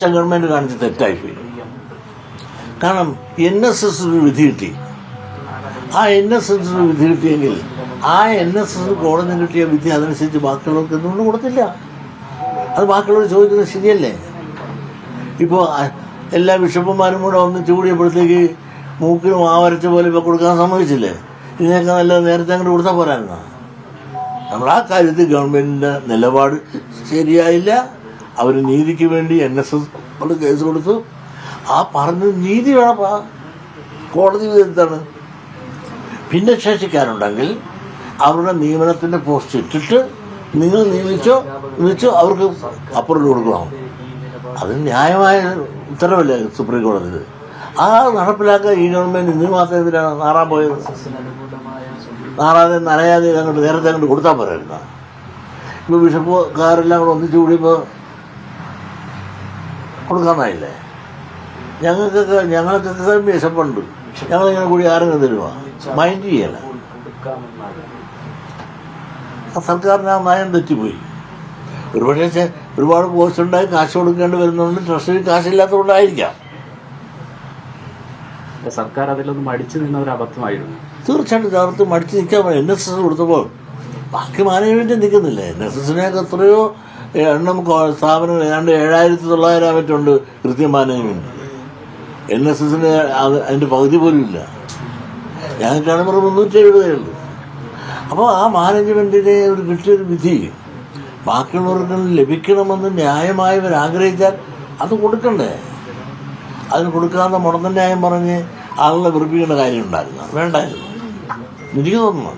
Government കാണിച്ച് തെറ്റായിപ്പോയി. കാരണം NSS വിധി കിട്ടി. ആ NSS വിധി കിട്ടിയെങ്കിൽ ആ NSS കോടതി കിട്ടിയ വിധി അതനുസരിച്ച് ബാക്കിയുള്ളവർക്ക് എന്തുകൊണ്ട് കൊടുത്തില്ല? അത് ബാക്കിയുള്ളവർ ചോദിക്കുന്നത് ശരിയല്ലേ? ഇപ്പോൾ എല്ലാ ബിഷപ്പുമാരും കൂടെ ഒന്നിച്ച് കൂടിയപ്പോഴത്തേക്ക് മൂക്കിന് മാവരച്ച പോലെ ഇപ്പോൾ കൊടുക്കാൻ സമ്മതിച്ചില്ലേ? ഇതിനൊക്കെ നല്ല നേരത്തെ അങ്ങോട്ട് കൊടുത്താൽ പോരായിരുന്നോ? നമ്മൾ ആ കാര്യത്തിൽ ഗവൺമെൻറ്റിൻ്റെ നിലപാട് ശരിയായില്ല. അവർ നീതിക്ക് വേണ്ടി NSS കേസ് കൊടുത്തു. ആ പറഞ്ഞത് നീതി വേണം, കോടതി വിധത്താണ്. ഭിന്നശേഷിക്കാരുണ്ടെങ്കിൽ അവരുടെ നിയമനത്തിൻ്റെ പോസ്റ്റ് ഇട്ടിട്ട് നിങ്ങൾ നിയമിച്ചോ അവർക്ക് അപ്രൂവൽ കൊടുക്കണം. അത് ന്യായമായ ഉത്തരവല്ലേ സുപ്രീം കോടതി. ആ നടപ്പിലാക്കാൻ ഈ ഗവൺമെൻറ് ഇന്ന് മാത്രം എന്തിനാണ് നാറാൻ പോയത്? നാറാതെ നനയാതെ അങ്ങോട്ട് നേരത്തെ അങ്ങോട്ട് കൊടുത്താൽ പോരായിരുന്ന. ഇപ്പോൾ ബിഷപ്പുകാരെല്ലാം കൂടെ ഒന്നിച്ചു കൂടിയപ്പോൾ കൊടുക്കാനായില്ലേ? ഞങ്ങൾക്കൊക്കെ വിശപ്പുണ്ട്, ഞങ്ങളിങ്ങനെ കൂടി ആരെങ്കിലും തരുവാ? മൈൻഡ് ചെയ്യല. സർക്കാരിന് ആ നയം തെറ്റിപ്പോയി. ഒരുപക്ഷെ ഒരുപാട് പോസ്റ്റ് ഉണ്ടായി കാശ് കൊടുക്കേണ്ടി വരുന്നുണ്ട്, ട്രഷറി കാശില്ലാത്തതുകൊണ്ടായിരിക്കാം. സർക്കാർ അതിലൊന്നും മടിച്ചു നിന്ന ഒരു അബദ്ധമായിരുന്നു. തീർച്ചയായിട്ടും ചേർത്ത് മടിച്ച് നിൽക്കാൻ പറയും. NSS കൊടുത്തപ്പോൾ ബാക്കി മാനേജ്മെൻറ്റ് നിൽക്കുന്നില്ലേ? NSSനെയൊക്കെ എത്രയോ എണ്ണം സ്ഥാപനങ്ങൾ, ഏതാണ്ട് 7,900 മറ്റുണ്ട് കൃത്യം മാനേജ്മെൻറ്റ്. NSSന് അതിൻ്റെ പകുതി പോലും ഇല്ല. ഞങ്ങൾക്കാണ് 370 ഉള്ളൂ. അപ്പോൾ ആ മാനേജ്മെൻറ്റിനെ ഒരു കിട്ടിയൊരു വിധി ബാക്കിയുള്ളവർക്ക് ലഭിക്കണമെന്ന് ന്യായമായവർ ആഗ്രഹിച്ചാൽ അത് കൊടുക്കണ്ടേ? അതിന് കൊടുക്കാതെ മുടന്ന ന്യായം പറഞ്ഞ് ആളുകളെ വെറുപ്പിക്കേണ്ട കാര്യം ഉണ്ടായിരുന്നു, വേണ്ടായിരുന്നു. എനിക്ക് തോന്നുന്നു.